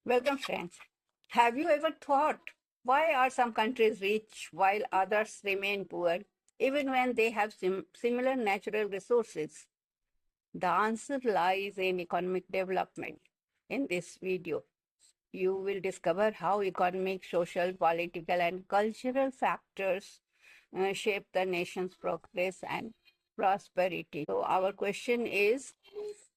Welcome, friends. Have you ever thought why are some countries rich while others remain poor, even when they have similar natural resources? The answer lies in economic development. In this video, you will discover how economic, social, political, and cultural factors shape the nation's progress and prosperity. So, our question is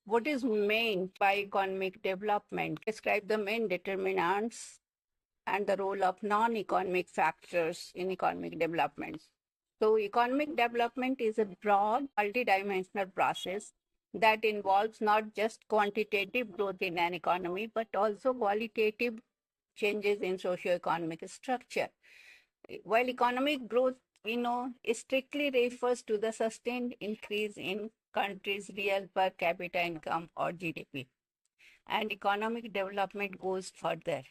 what is meant by economic development? Describe the main determinants and the role of non-economic factors in economic development. So economic development is a broad, multidimensional process that involves not just quantitative growth in an economy, but also qualitative changes in socio-economic structure. While economic growth, strictly refers to the sustained increase in countries' real per capita income or GDP. And economic development goes further.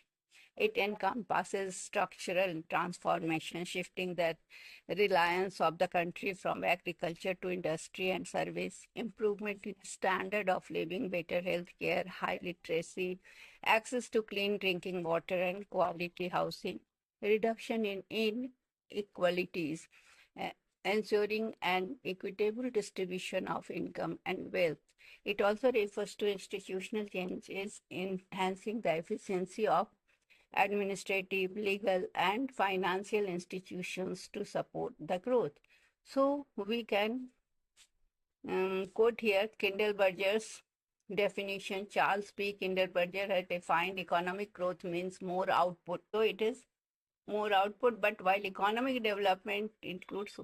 It encompasses structural transformation, shifting the reliance of the country from agriculture to industry and service, improvement in standard of living, better health care, high literacy, access to clean drinking water and quality housing, reduction in inequalities, uh, ensuring an equitable distribution of income and wealth. It also refers to institutional changes enhancing the efficiency of administrative, legal, and financial institutions to support the growth. So we can quote here Kindleberger's definition. Charles P. Kindleberger has defined economic growth means more output. So it is more output, but while economic development includes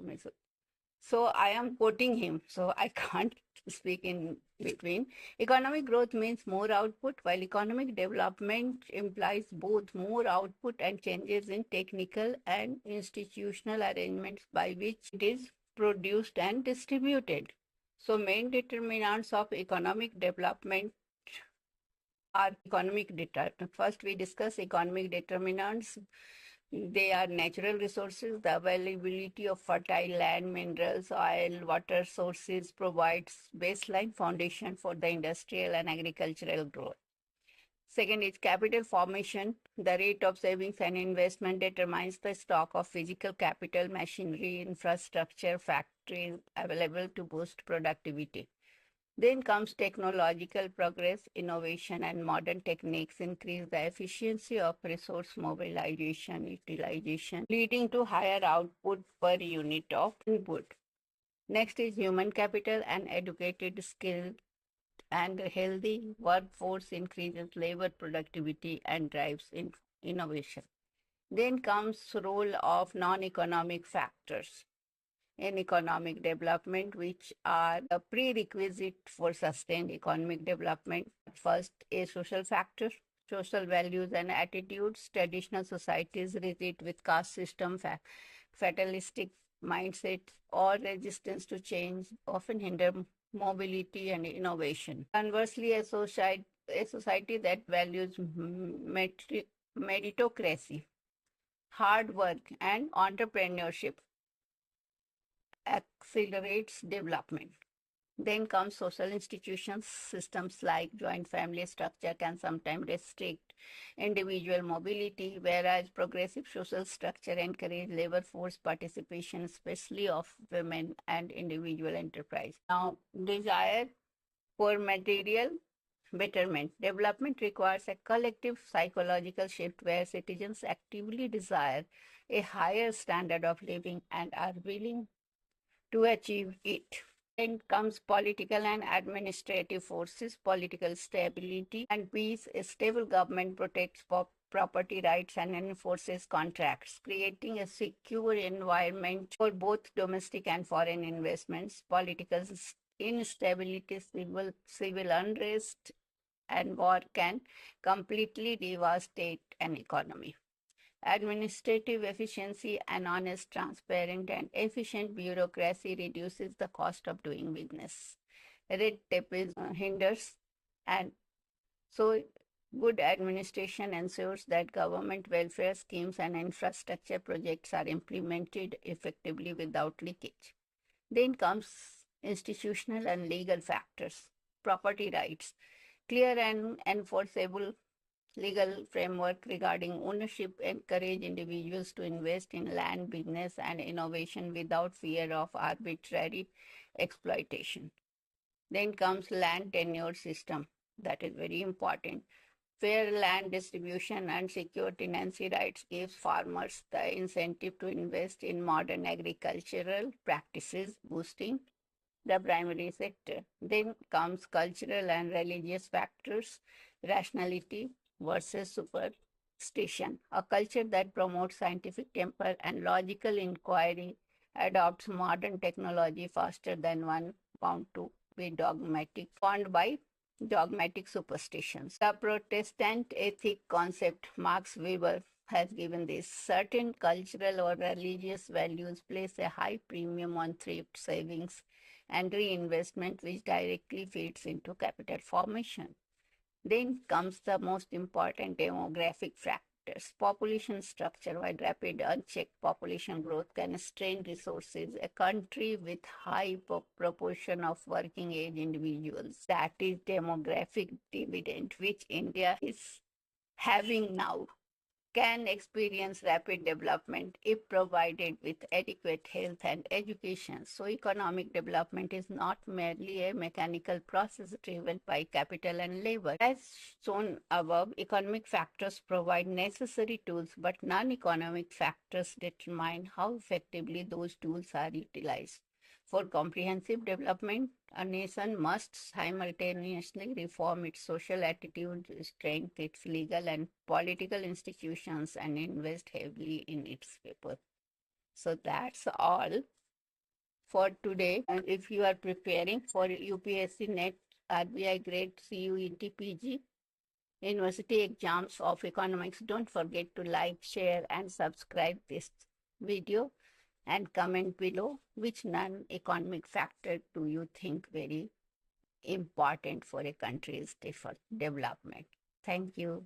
so I am quoting him, so I can't speak in between. Economic growth means more output, while economic development implies both more output and changes in technical and institutional arrangements by which it is produced and distributed. So main determinants of economic development are economic determinants. First, we discuss economic determinants. They are natural resources. The availability of fertile land, minerals, oil, water sources provides baseline foundation for the industrial and agricultural growth. Second is capital formation. The rate of savings and investment determines the stock of physical capital, machinery, infrastructure, factories available to boost productivity. Then comes technological progress, innovation, and modern techniques increase the efficiency of resource mobilization, utilization, leading to higher output per unit of input. Next is human capital. An educated, skilled, and healthy workforce increases labor productivity and drives innovation. Then comes role of non-economic factors in economic development, which are a prerequisite for sustained economic development. First, a social factor, social values and attitudes. Traditional societies rigid with caste system, fatalistic mindsets, or resistance to change often hinder mobility and innovation. Conversely, a society that values meritocracy, hard work, and entrepreneurship accelerates development. Then comes social institutions. Systems like joint family structure can sometimes restrict individual mobility, whereas progressive social structure encourage labor force participation, especially of women and individual enterprise. Now, desire for material betterment. Development requires a collective psychological shift where citizens actively desire a higher standard of living and are willing to achieve it. Then comes political and administrative forces, political stability and peace. A stable government protects property rights and enforces contracts, creating a secure environment for both domestic and foreign investments. Political instability, civil unrest, and war can completely devastate an economy. Administrative efficiency and honest, transparent, and efficient bureaucracy reduces the cost of doing business. Red tape hinders, and so good administration ensures that government welfare schemes and infrastructure projects are implemented effectively without leakage. Then comes institutional and legal factors, property rights, clear and enforceable Legal framework regarding ownership encourage individuals to invest in land, business, and innovation without fear of arbitrary exploitation. Then comes land tenure system. That is very important. Fair land distribution and secure tenancy rights gives farmers the incentive to invest in modern agricultural practices, boosting the primary sector. Then comes cultural and religious factors, rationality versus superstition. A culture that promotes scientific temper and logical inquiry adopts modern technology faster than one bound to be dogmatic, bound by dogmatic superstitions. The Protestant ethic concept, Max Weber has given this. Certain cultural or religious values place a high premium on thrift savings and reinvestment, which directly feeds into capital formation. Then comes the most important demographic factors. Population structure. While rapid unchecked population growth can strain resources, a country with high proportion of working age individuals, that is demographic dividend, which India is having now, can experience rapid development if provided with adequate health and education. So, economic development is not merely a mechanical process driven by capital and labor. As shown above, economic factors provide necessary tools, but non economic factors determine how effectively those tools are utilized. For comprehensive development, a nation must simultaneously reform its social attitude, strengthen its legal and political institutions, and invest heavily in its people. So that's all for today. And if you are preparing for UPSC NET, RBI Grade CUET PG, university exams of economics, don't forget to like, share, and subscribe this video and comment below which non-economic factor do you think very important for a country's development. Thank you.